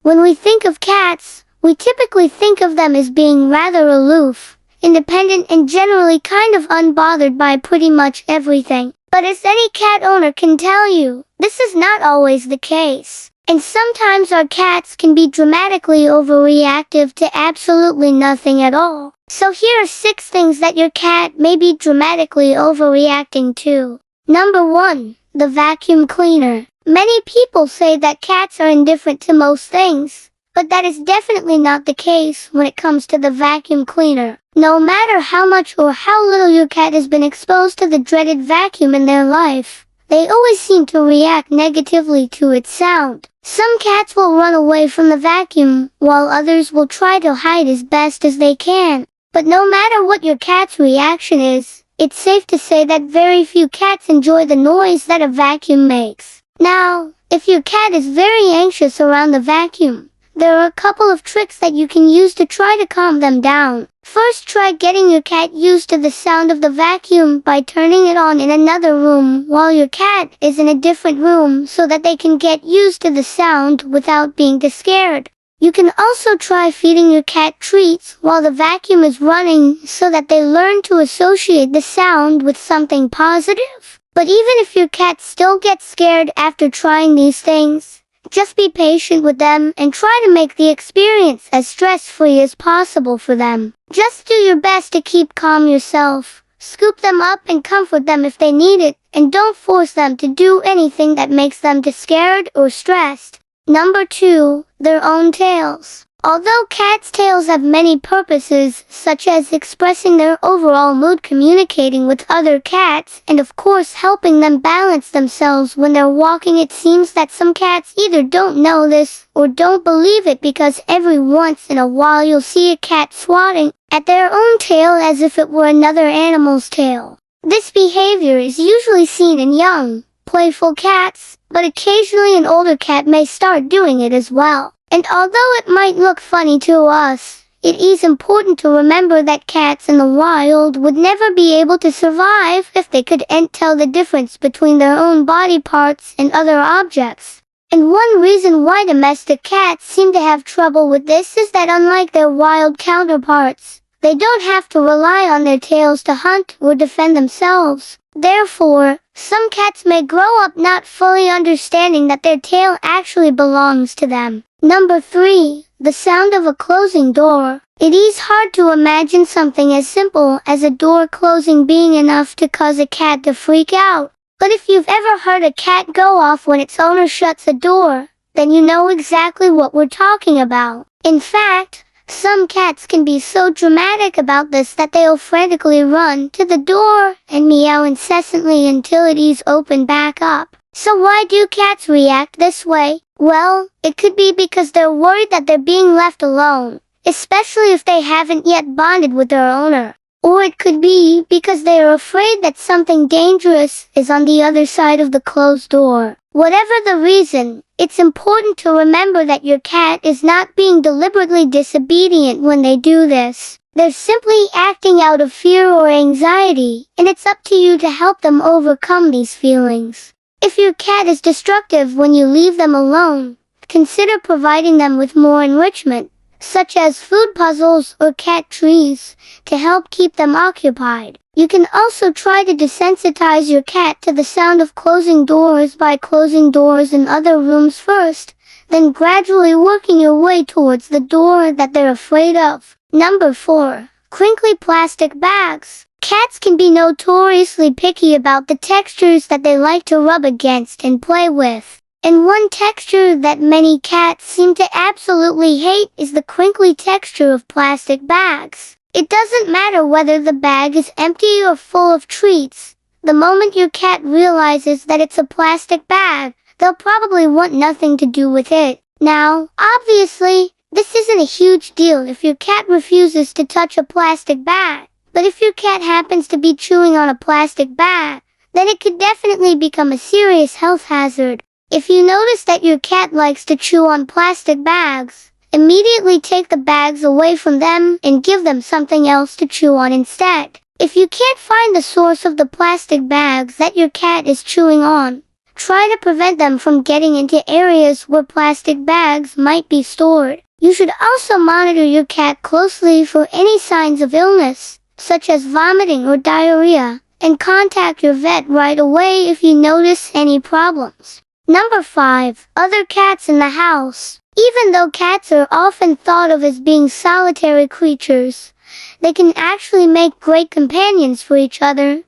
When we think of cats, we typically think of them as being rather aloof, independent and generally kind of unbothered by pretty much everything. But as any cat owner can tell you, this is not always the case. And sometimes our cats can be dramatically overreactive to absolutely nothing at all. So here are 6 things that your cat may be dramatically overreacting to. Number 1. The vacuum cleaner. Many people say that cats are indifferent to most things, but that is definitely not the case when it comes to the vacuum cleaner. No matter how much or how little your cat has been exposed to the dreaded vacuum in their life, they always seem to react negatively to its sound. Some cats will run away from the vacuum, while others will try to hide as best as they can. But no matter what your cat's reaction is, it's safe to say that very few cats enjoy the noise that a vacuum makes. Now, if your cat is very anxious around the vacuum, there are a couple of tricks that you can use to try to calm them down. First, try getting your cat used to the sound of the vacuum by turning it on in another room while your cat is in a different room so that they can get used to the sound without being scared. You can also try feeding your cat treats while the vacuum is running so that they learn to associate the sound with something positive. But even if your cat still gets scared after trying these things, just be patient with them and try to make the experience as stress-free as possible for them. Just do your best to keep calm yourself. Scoop them up and comfort them if they need it, and don't force them to do anything that makes them scared or stressed. Number 2. Their own tails. Although cats' tails have many purposes, such as expressing their overall mood, communicating with other cats, and of course helping them balance themselves when they're walking, it seems that some cats either don't know this or don't believe it, because every once in a while you'll see a cat swatting at their own tail as if it were another animal's tail. This behavior is usually seen in young, playful cats, but occasionally an older cat may start doing it as well. And although it might look funny to us, it is important to remember that cats in the wild would never be able to survive if they couldn't tell the difference between their own body parts and other objects. And one reason why domestic cats seem to have trouble with this is that unlike their wild counterparts, they don't have to rely on their tails to hunt or defend themselves. Therefore, some cats may grow up not fully understanding that their tail actually belongs to them. Number 3. The sound of a closing door. It is hard to imagine something as simple as a door closing being enough to cause a cat to freak out. But if you've ever heard a cat go off when its owner shuts a door, then you know exactly what we're talking about. In fact, some cats can be so dramatic about this that they'll frantically run to the door and meow incessantly until it is opened back up. So why do cats react this way? Well, it could be because they're worried that they're being left alone, especially if they haven't yet bonded with their owner. Or it could be because they are afraid that something dangerous is on the other side of the closed door. Whatever the reason, it's important to remember that your cat is not being deliberately disobedient when they do this. They're simply acting out of fear or anxiety, and it's up to you to help them overcome these feelings. If your cat is destructive when you leave them alone, consider providing them with more enrichment, such as food puzzles or cat trees, to help keep them occupied. You can also try to desensitize your cat to the sound of closing doors by closing doors in other rooms first, then gradually working your way towards the door that they're afraid of. Number 4. Crinkly plastic bags. Cats can be notoriously picky about the textures that they like to rub against and play with. And one texture that many cats seem to absolutely hate is the crinkly texture of plastic bags. It doesn't matter whether the bag is empty or full of treats. The moment your cat realizes that it's a plastic bag, they'll probably want nothing to do with it. Now, obviously, this isn't a huge deal if your cat refuses to touch a plastic bag. But if your cat happens to be chewing on a plastic bag, then it could definitely become a serious health hazard. If you notice that your cat likes to chew on plastic bags, immediately take the bags away from them and give them something else to chew on instead. If you can't find the source of the plastic bags that your cat is chewing on, Try to prevent them from getting into areas where plastic bags might be stored. You should also monitor your cat closely for any signs of illness, such as vomiting or diarrhea, and contact your vet right away if you notice any problems. Number 5. Other cats in the house. Even though cats are often thought of as being solitary creatures, they can actually make great companions for each other,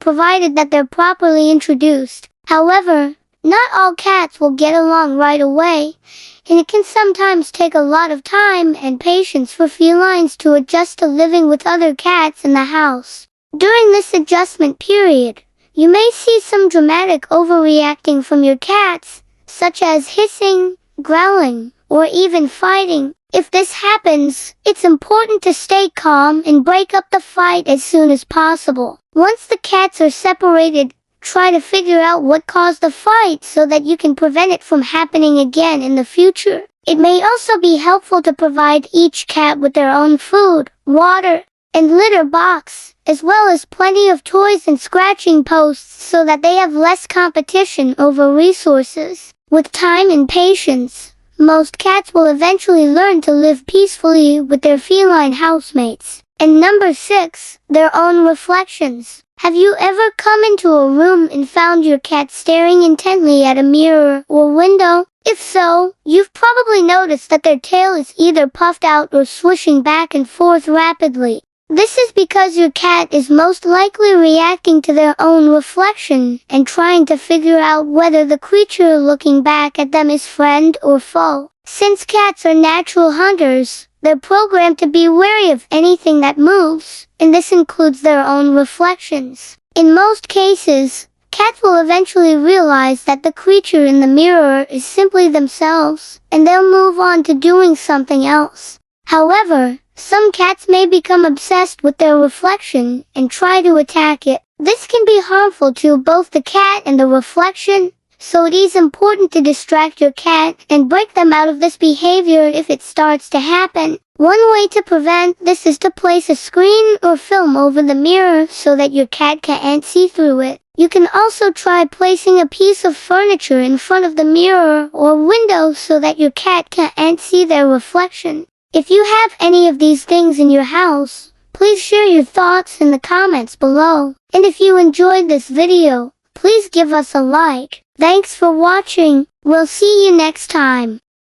provided that they're properly introduced. However, not all cats will get along right away, and it can sometimes take a lot of time and patience for felines to adjust to living with other cats in the house. During this adjustment period, you may see some dramatic overreacting from your cats, such as hissing, growling, or even fighting. If this happens, it's important to stay calm and break up the fight as soon as possible. Once the cats are separated, try to figure out what caused the fight so that you can prevent it from happening again in the future. It may also be helpful to provide each cat with their own food, water, and litter box, as well as plenty of toys and scratching posts so that they have less competition over resources. With time and patience, most cats will eventually learn to live peacefully with their feline housemates. And number 6, their own reflections. Have you ever come into a room and found your cat staring intently at a mirror or window? If so, you've probably noticed that their tail is either puffed out or swishing back and forth rapidly. This is because your cat is most likely reacting to their own reflection and trying to figure out whether the creature looking back at them is friend or foe. Since cats are natural hunters, they're programmed to be wary of anything that moves, and this includes their own reflections. In most cases, cats will eventually realize that the creature in the mirror is simply themselves, and they'll move on to doing something else. However, some cats may become obsessed with their reflection and try to attack it. This can be harmful to both the cat and the reflection, so it is important to distract your cat and break them out of this behavior if it starts to happen. One way to prevent this is to place a screen or film over the mirror so that your cat can't see through it. You can also try placing a piece of furniture in front of the mirror or window so that your cat can't see their reflection. If you have any of these things in your house, please share your thoughts in the comments below. And if you enjoyed this video, please give us a like. Thanks for watching. We'll see you next time.